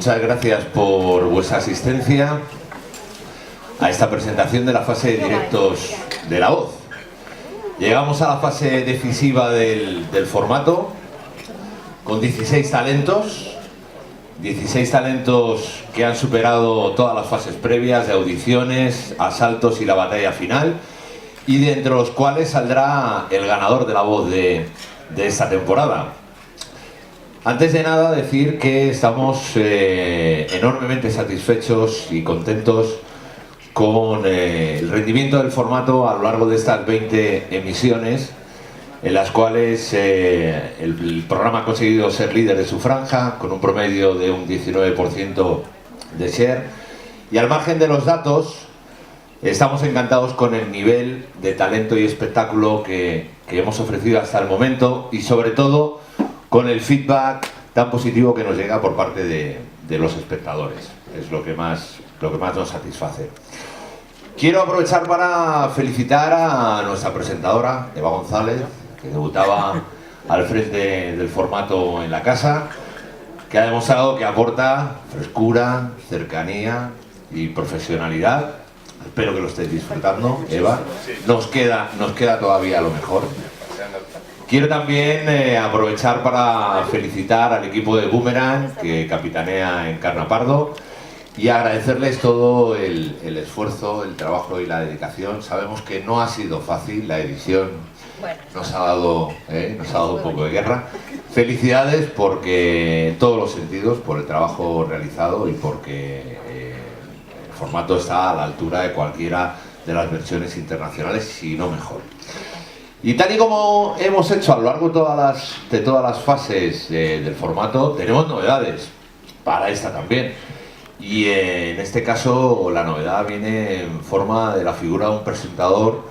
muchas gracias por vuestra asistencia a esta presentación de la fase de directos de La Voz. Llegamos a la fase decisiva del formato, con 16 talentos que han superado todas las fases previas de audiciones, asaltos y la batalla final, y de entre los cuales saldrá el ganador de La Voz de esta temporada. Antes de nada, decir que estamos enormemente satisfechos y contentos con el rendimiento del formato a lo largo de estas 20 emisiones, en las cuales el programa ha conseguido ser líder de su franja, con un promedio de un 19% de share. Y al margen de los datos, estamos encantados con el nivel de talento y espectáculo que hemos ofrecido hasta el momento, y sobre todo con el feedback tan positivo que nos llega por parte de los espectadores. Es lo que más nos satisface. Quiero aprovechar para felicitar a nuestra presentadora, Eva González, que debutaba al frente del formato en la casa, que ha demostrado que aporta frescura, cercanía y profesionalidad. Espero que lo estéis disfrutando, Eva. Nos queda todavía lo mejor. Quiero también aprovechar para felicitar al equipo de Boomerang, que capitanea Encarna Pardo, y agradecerles todo el esfuerzo, el trabajo y la dedicación. Sabemos que no ha sido fácil, la edición nos ha dado un poco de guerra. Felicidades porque en todos los sentidos, por el trabajo realizado y porque el formato está a la altura de cualquiera de las versiones internacionales, si no mejor. Y tal y como hemos hecho a lo largo de todas las fases del formato, tenemos novedades para esta también. Y en este caso la novedad viene en forma de la figura de un presentador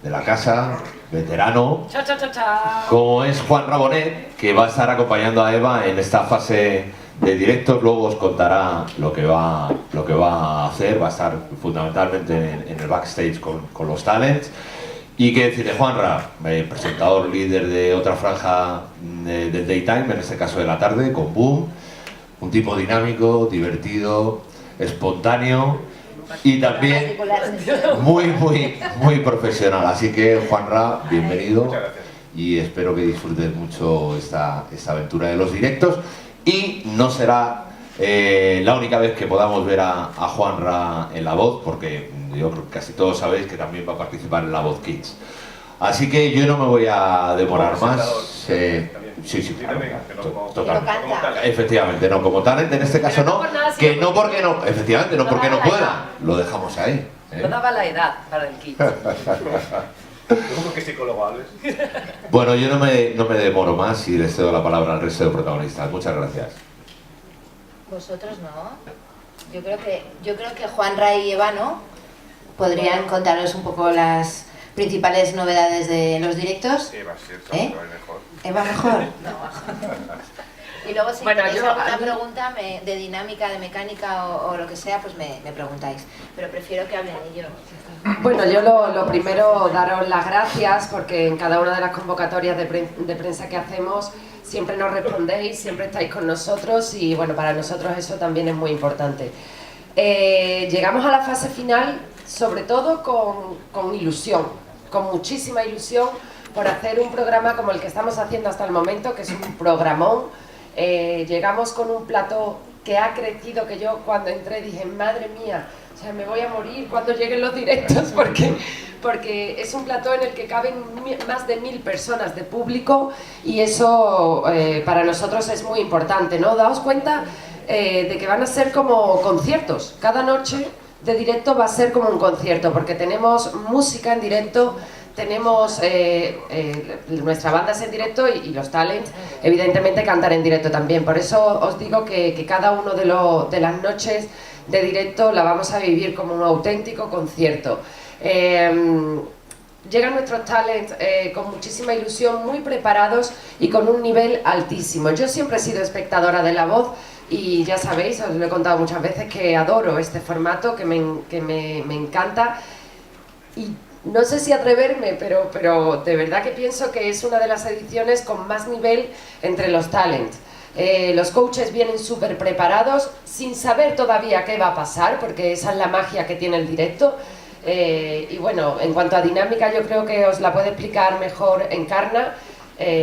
de la casa, veterano, como es Juan Rabonet, que va a estar acompañando a Eva en esta fase de directos. Luego os contará lo que va a hacer. Va a estar fundamentalmente en el backstage con los talents. Y qué decir de Juanra, presentador líder de otra franja del daytime, en este caso de la tarde, con Boom. Un tipo dinámico, divertido, espontáneo y también muy profesional. Así que, Juanra, bienvenido y espero que disfrutes mucho esta aventura de los directos. Y no será la única vez que podamos ver a Juanra en La Voz, porque yo creo que casi todos sabéis que también va a participar en La Voz Kids. Así que yo no me voy a demorar más. Sí, claro, totalmente. Efectivamente, no como talent, en este caso no, que no porque no, efectivamente, no porque no pueda, lo dejamos ahí. No daba la edad para el kit. ¿Cómo que psicólogo hables? Bueno, yo no me demoro más y les cedo la palabra al resto de protagonistas. Muchas gracias. Vosotros no. Yo creo que Juanra y Eva, ¿no?, podrían contaros un poco las principales novedades de los directos. Eva, sí, mejor. Eva mejor. Y luego si tenéis alguna pregunta de dinámica, de mecánica o lo que sea, pues me preguntáis. Pero prefiero que hablen ellos. Bueno, yo lo primero, daros las gracias porque en cada una de las convocatorias de prensa que hacemos siempre nos respondéis, siempre estáis con nosotros y bueno, para nosotros eso también es muy importante. Llegamos a la fase final sobre todo con ilusión, con muchísima ilusión por hacer un programa como el que estamos haciendo hasta el momento, que es un programón. Llegamos con un plató que ha crecido, que yo cuando entré dije, madre mía, o sea, me voy a morir cuando lleguen los directos porque es un plató en el que caben más de 1000 personas de público y eso para nosotros es muy importante, ¿no? Daos cuenta de que van a ser como conciertos, cada noche de directo va a ser como un concierto porque tenemos música en directo, tenemos nuestra banda es en directo y los talents evidentemente cantan en directo también. Por eso os digo que cada uno de las noches de directo la vamos a vivir como un auténtico concierto. Llegan nuestros talents con muchísima ilusión, muy preparados y con un nivel altísimo. Yo siempre he sido espectadora de La Voz y ya sabéis, os lo he contado muchas veces, que adoro este formato, que me encanta. Y no sé si atreverme, pero de verdad que pienso que es una de las ediciones con más nivel entre los talents. Los coaches vienen súper preparados, sin saber todavía qué va a pasar, porque esa es la magia que tiene el directo. Y bueno, en cuanto a dinámica, yo creo que os la puede explicar mejor Encarna.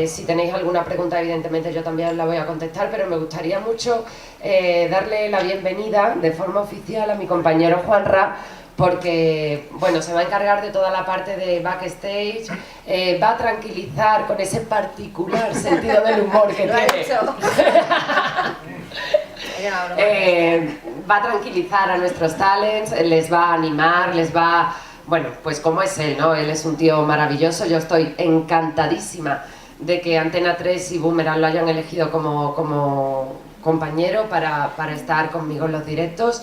Si tenéis alguna pregunta, evidentemente yo también la voy a contestar, pero me gustaría mucho darle la bienvenida de forma oficial a mi compañero Juanra, porque bueno, se va a encargar de toda la parte de backstage, va a tranquilizar con ese particular sentido del humor que tiene. Va a tranquilizar a nuestros talents, les va a animar, les va... Bueno, pues como es él, ¿no? Él es un tío maravilloso, yo estoy encantadísima de que Antena 3 y Boomerang lo hayan elegido como compañero para estar conmigo en los directos.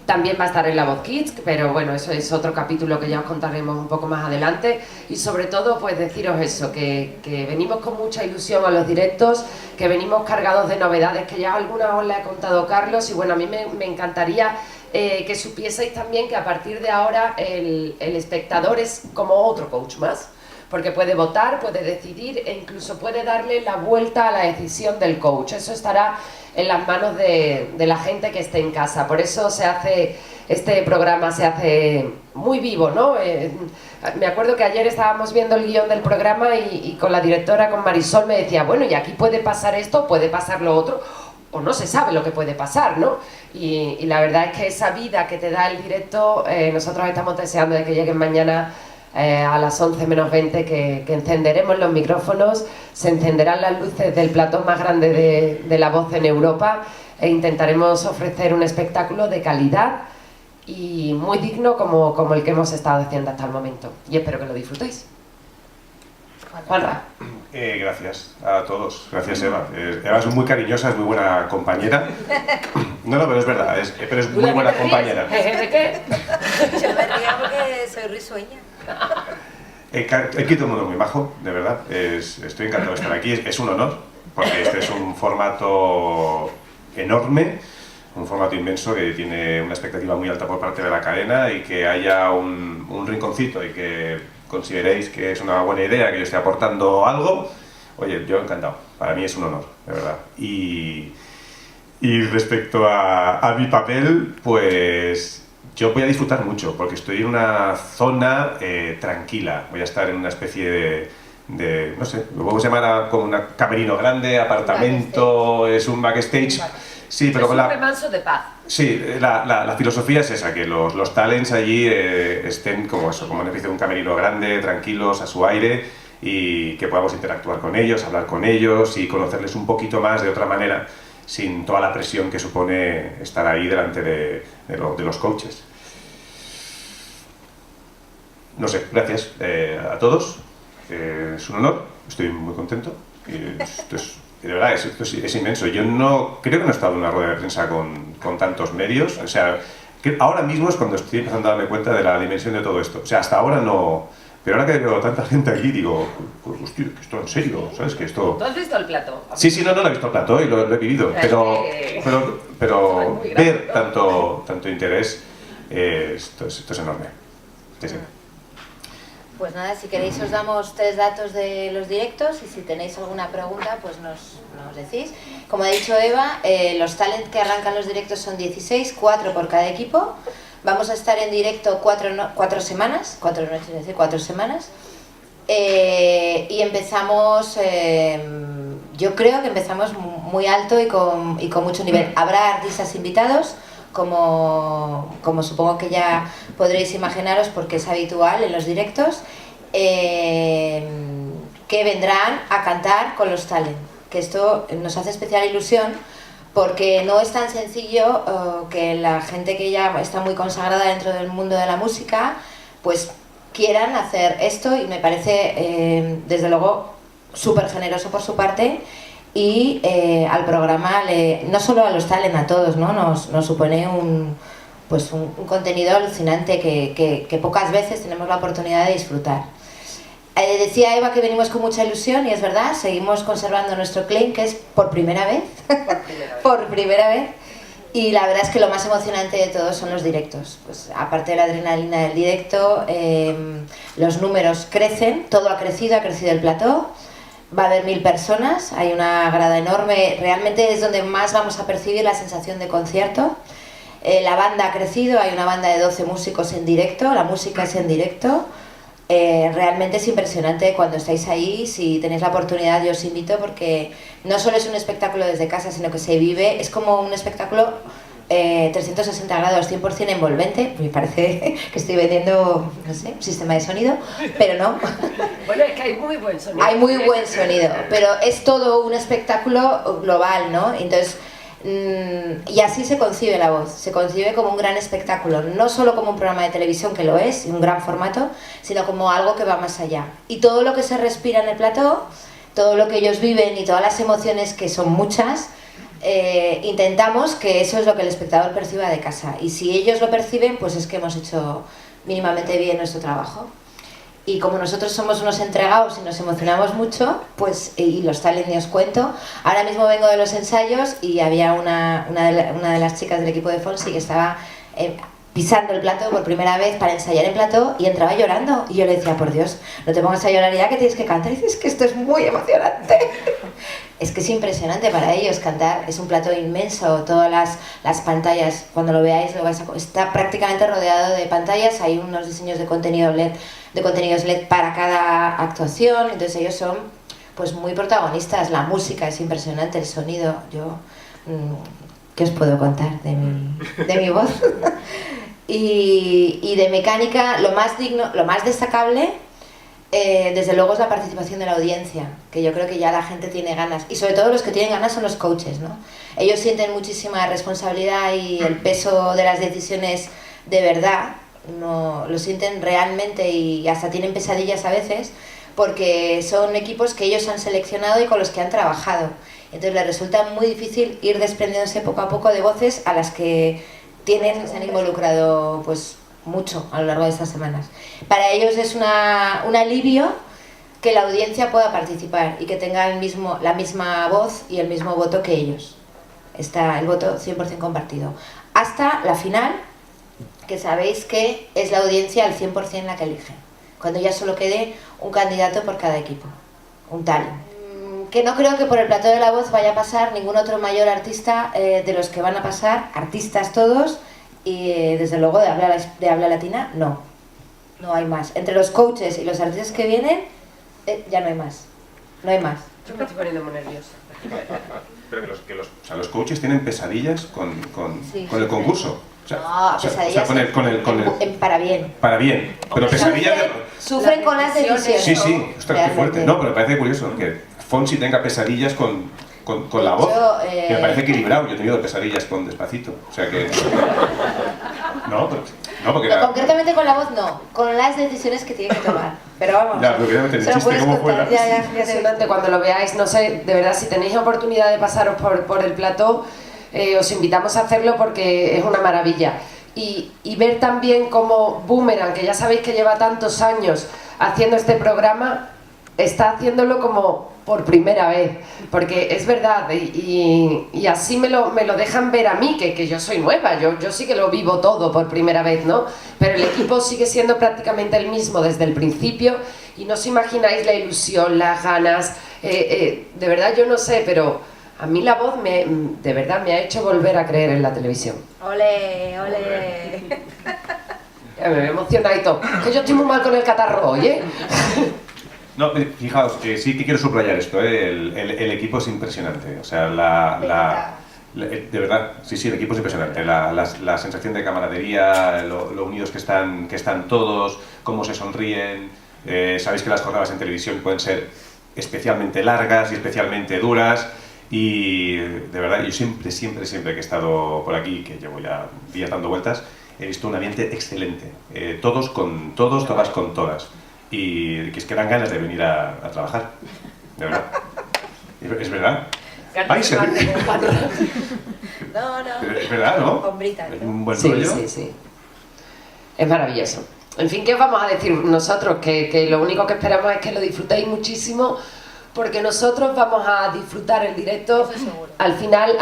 También va a estar en La Voz Kids, pero bueno, eso es otro capítulo que ya os contaremos un poco más adelante. Y sobre todo, pues deciros eso, que venimos con mucha ilusión a los directos, que venimos cargados de novedades, que ya algunas os las he contado Carlos, y bueno, a mí me encantaría que supieseis también que a partir de ahora el espectador es como otro coach más, porque puede votar, puede decidir e incluso puede darle la vuelta a la decisión del coach. Eso estará en las manos de la gente que esté en casa. Por eso este programa se hace muy vivo, ¿no? Me acuerdo que ayer estábamos viendo el guión del programa y con la directora, con Marisol, me decía, bueno, y aquí puede pasar esto, puede pasar lo otro, o no se sabe lo que puede pasar, ¿no? Y la verdad es que esa vida que te da el directo, nosotros estamos deseando de que lleguen mañana a las 11 menos 20, que encenderemos los micrófonos, se encenderán las luces del plató más grande de La Voz en Europa e intentaremos ofrecer un espectáculo de calidad y muy digno como el que hemos estado haciendo hasta el momento. Y espero que lo disfrutéis. Juanra. Gracias a todos. Gracias, Eva. Eva es muy cariñosa, es muy buena compañera. No, pero es verdad, pero es muy buena compañera. ¿De qué? Yo me río porque soy risueña. Aquí todo el mundo muy majo, de verdad. Estoy encantado de estar aquí. Es un honor, porque este es un formato enorme, un formato inmenso que tiene una expectativa muy alta por parte de la cadena, y que haya un rinconcito y que consideréis que es una buena idea, que yo esté aportando algo, oye, yo encantado. Para mí es un honor, de verdad. Y respecto a mi papel, pues yo voy a disfrutar mucho, porque estoy en una zona tranquila. Voy a estar en una especie de no sé, lo podemos llamar como un camerino grande, apartamento, es un backstage. Sí, pero es con un remanso de paz. Sí, la filosofía es esa, que los talents allí estén como eso, como una especie de un camerino grande, tranquilos, a su aire, y que podamos interactuar con ellos, hablar con ellos y conocerles un poquito más de otra manera, sin toda la presión que supone estar ahí delante de los coaches. No sé, gracias a todos, es un honor, estoy muy contento, y esto de verdad, esto es inmenso. Yo creo que no he estado en una rueda de prensa con tantos medios, o sea, que ahora mismo es cuando estoy empezando a darme cuenta de la dimensión de todo esto. O sea, hasta ahora no, pero ahora que veo tanta gente aquí, digo, pues hostia, que esto en serio, ¿sabes? Que esto... ¿Tú has visto el plató? Sí, no lo he visto el plató y lo he vivido, pero ver tanto interés, esto es enorme. Sí. Pues nada, si queréis os damos 3 datos de los directos, y si tenéis alguna pregunta pues nos decís. Como ha dicho Eva, los talents que arrancan los directos son 16, 4 por cada equipo. Vamos a estar en directo 4 semanas, 4 noches, es decir, 4 semanas. Y empezamos, yo creo que empezamos muy alto y con mucho nivel. Habrá artistas invitados, como supongo que ya podréis imaginaros, porque es habitual en los directos, que vendrán a cantar con los talent, que esto nos hace especial ilusión, porque no es tan sencillo que la gente que ya está muy consagrada dentro del mundo de la música pues quieran hacer esto, y me parece desde luego súper generoso por su parte. Y al programa, no solo a los talent, a todos, ¿no? Nos supone un contenido alucinante que pocas veces tenemos la oportunidad de disfrutar. Decía Eva que venimos con mucha ilusión, y es verdad, seguimos conservando nuestro claim, que es por primera vez. Por primera vez. Y la verdad es que lo más emocionante de todo son los directos. Pues aparte de la adrenalina del directo, los números crecen, todo ha crecido el plató. va a haber 1000 personas, hay una grada enorme, realmente es donde más vamos a percibir la sensación de concierto. La banda ha crecido, hay una banda de 12 músicos en directo, la música es en directo. Realmente es impresionante cuando estáis ahí. Si tenéis la oportunidad, yo os invito, porque no solo es un espectáculo desde casa, sino que se vive, es como un espectáculo 360 grados, 100% envolvente. Me parece que estoy vendiendo, no sé, un sistema de sonido, pero no. Bueno, es que hay muy buen sonido. Hay muy buen sonido, pero es todo un espectáculo global, ¿no? Entonces, y así se concibe La Voz, se concibe como un gran espectáculo, no solo como un programa de televisión, que lo es, un gran formato, sino como algo que va más allá. Y todo lo que se respira en el plató, todo lo que ellos viven y todas las emociones, que son muchas, intentamos que eso es lo que el espectador perciba de casa. Y si ellos lo perciben, pues es que hemos hecho mínimamente bien nuestro trabajo. Y como nosotros somos unos entregados y nos emocionamos mucho, pues, y los talents os cuento, ahora mismo vengo de los ensayos y había una de las chicas del equipo de Fonsi que estaba pisando el plató por primera vez para ensayar el plató y entraba llorando. Y yo le decía, por Dios, no te pongas a llorar ya, que tienes que cantar. Y dices, que esto es muy emocionante. Es que es impresionante para ellos cantar, es un plató inmenso, todas las pantallas, cuando lo veáis está prácticamente rodeado de pantallas, hay unos diseños de contenidos LED para cada actuación, entonces ellos son pues muy protagonistas, la música es impresionante, el sonido, ¿qué os puedo contar de mi voz? y de mecánica, lo más destacable, desde luego, es la participación de la audiencia, que yo creo que ya la gente tiene ganas, y sobre todo los que tienen ganas son los coaches, ¿no? Ellos sienten muchísima responsabilidad y el peso de las decisiones de verdad, no, lo sienten realmente, y hasta tienen pesadillas a veces, porque son equipos que ellos han seleccionado y con los que han trabajado. Entonces les resulta muy difícil ir desprendiéndose poco a poco de voces a las que se han involucrado pues mucho a lo largo de estas semanas. Para ellos es un alivio que la audiencia pueda participar y que tenga la misma voz y el mismo voto que ellos. Está el voto 100% compartido. Hasta la final, que sabéis que es la audiencia al 100% la que elige. Cuando ya solo quede un candidato por cada equipo, un tal. Que no creo que por el plató de La Voz vaya a pasar ningún otro mayor artista de los que van a pasar, artistas todos, y desde luego de habla latina, no hay más. Entre los coaches y los artistas que vienen, ya no hay más. Yo me estoy poniendo muy nerviosa. Pero los coaches tienen pesadillas con el concurso. Pesadillas para bien. Para bien, pero pesadillas... Sufren con las decisiones. Sí, ostras, qué fuerte. No, pero me parece curioso que Fonsi tenga pesadillas con La Voz, que me parece equilibrado. Yo he tenido pesadillas con Despacito, o sea que... porque concretamente con La Voz no, con las decisiones que tiene que tomar. Pero vamos, ya, pero quería meter el chiste como fuera. Ya, impresionante cuando lo veáis, no sé, de verdad, si tenéis oportunidad de pasaros por el plató, os invitamos a hacerlo porque es una maravilla. Y ver también cómo Boomerang, que ya sabéis que lleva tantos años haciendo este programa, está haciéndolo como por primera vez, porque es verdad, y así me lo dejan ver a mí, que yo soy nueva, yo sí que lo vivo todo por primera vez, ¿no? Pero el equipo sigue siendo prácticamente el mismo desde el principio, y no os imagináis la ilusión, las ganas, de verdad yo no sé, pero a mí La Voz de verdad me ha hecho volver a creer en la televisión. ¡Ole! Me emociona y todo, que yo estoy muy mal con el catarro hoy, ¿eh? No, fijaos, sí que quiero subrayar esto, el equipo es impresionante, o sea, de verdad, sí, el equipo es impresionante, la sensación de camaradería, lo unidos que están todos, cómo se sonríen, sabéis que las jornadas en televisión pueden ser especialmente largas y especialmente duras, y de verdad, yo siempre que he estado por aquí, que llevo ya días dando vueltas, he visto un ambiente excelente, todos con todos, todas con todas. Y que es que dan ganas de venir a trabajar, de verdad. Es verdad. ¡Ay, se ríe! No. Es verdad, ¿no? Hombrita, ¿Es un buen rollo? Sí. Es maravilloso. En fin, ¿qué os vamos a decir nosotros? Que lo único que esperamos es que lo disfrutéis muchísimo, porque nosotros vamos a disfrutar el directo. Al final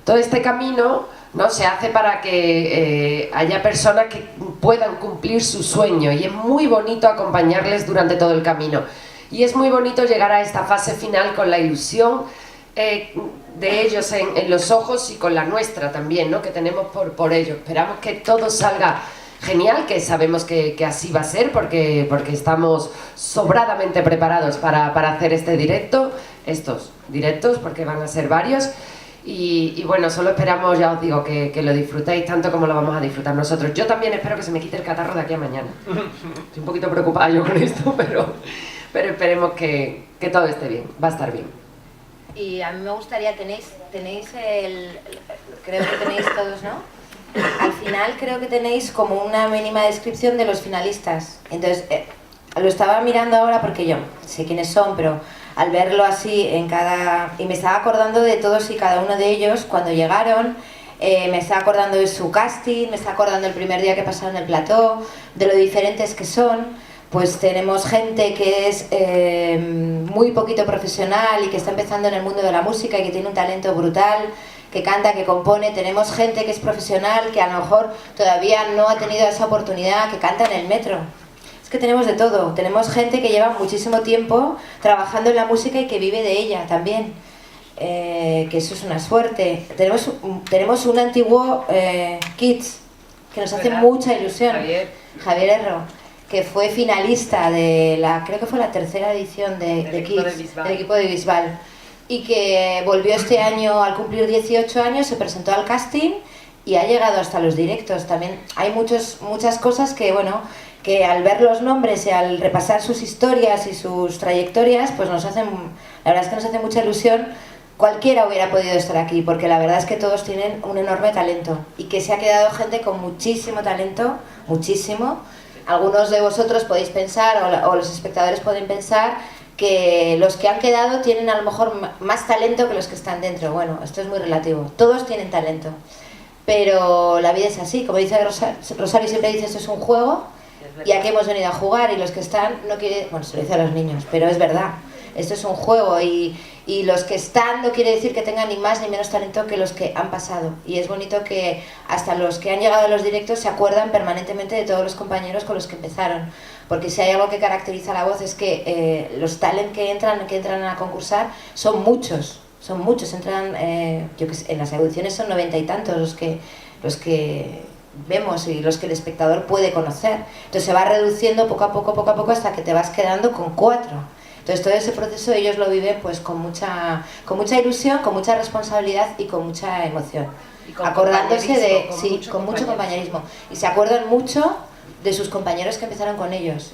todo este camino, ¿no?, se hace para que haya personas que puedan cumplir su sueño, y es muy bonito acompañarles durante todo el camino. y es muy bonito llegar a esta fase final con la ilusión de ellos en los ojos y con la nuestra también, ¿no? Que tenemos por ellos. Esperamos que todo salga genial, que sabemos que así va a ser porque estamos sobradamente preparados para hacer estos directos, porque van a ser varios. Y bueno, solo esperamos, ya os digo, que lo disfrutéis tanto como lo vamos a disfrutar nosotros. Yo también espero que se me quite el catarro de aquí a mañana. Estoy un poquito preocupada yo con esto, pero esperemos que todo esté bien, va a estar bien. Y a mí me gustaría, creo que tenéis todos, ¿no? Al final creo que tenéis como una mínima descripción de los finalistas. Entonces, lo estaba mirando ahora porque yo sé quiénes son, pero al verlo así y me estaba acordando de todos y cada uno de ellos cuando llegaron, me estaba acordando de su casting, me estaba acordando del primer día que pasaron el plató, de lo diferentes que son. Pues tenemos gente que es muy poquito profesional y que está empezando en el mundo de la música y que tiene un talento brutal, que canta, que compone. Tenemos gente que es profesional, que a lo mejor todavía no ha tenido esa oportunidad, que canta en el metro. Es que tenemos de todo. Tenemos gente que lleva muchísimo tiempo trabajando en la música y que vive de ella también. Que eso es una suerte. Tenemos un antiguo Kids que nos hace mucha ilusión. Javier Erro, que fue finalista creo que fue la tercera edición de Kids, del equipo de Bisbal, y que volvió este año al cumplir 18 años, se presentó al casting y ha llegado hasta los directos. También hay muchas cosas que, bueno, que al ver los nombres y al repasar sus historias y sus trayectorias, pues la verdad es que nos hace mucha ilusión. Cualquiera hubiera podido estar aquí, porque la verdad es que todos tienen un enorme talento y que se ha quedado gente con muchísimo talento, muchísimo. Algunos de vosotros podéis pensar, o los espectadores pueden pensar, que los que han quedado tienen a lo mejor más talento que los que están dentro. Bueno, esto es muy relativo. Todos tienen talento. Pero la vida es así. Como dice Rosario, siempre dice, esto es un juego, y aquí hemos venido a jugar, y los que están no quieren... Bueno, se lo dice a los niños, pero es verdad. Esto es un juego, y los que están no quiere decir que tengan ni más ni menos talento que los que han pasado. Y es bonito que hasta los que han llegado a los directos se acuerdan permanentemente de todos los compañeros con los que empezaron. Porque si hay algo que caracteriza la voz es que los talentos que entran a concursar son muchos. Entran, yo que sé, en las audiciones son 90 y tantos los que vemos y los que el espectador puede conocer. Entonces se va reduciendo poco a poco hasta que te vas quedando con 4. Entonces todo ese proceso ellos lo viven pues con mucha ilusión, con mucha responsabilidad y con mucha emoción. Acordándose con mucho compañerismo. Y se acuerdan mucho de sus compañeros que empezaron con ellos.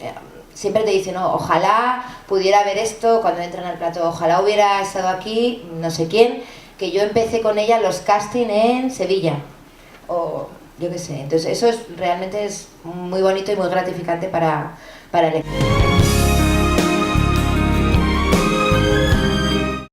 Siempre te dicen, no, ojalá pudiera ver esto cuando entran al plató, ojalá hubiera estado aquí no sé quién, que yo empecé con ella los casting en Sevilla. O yo qué sé. Entonces eso realmente es muy bonito y muy gratificante para el equipo.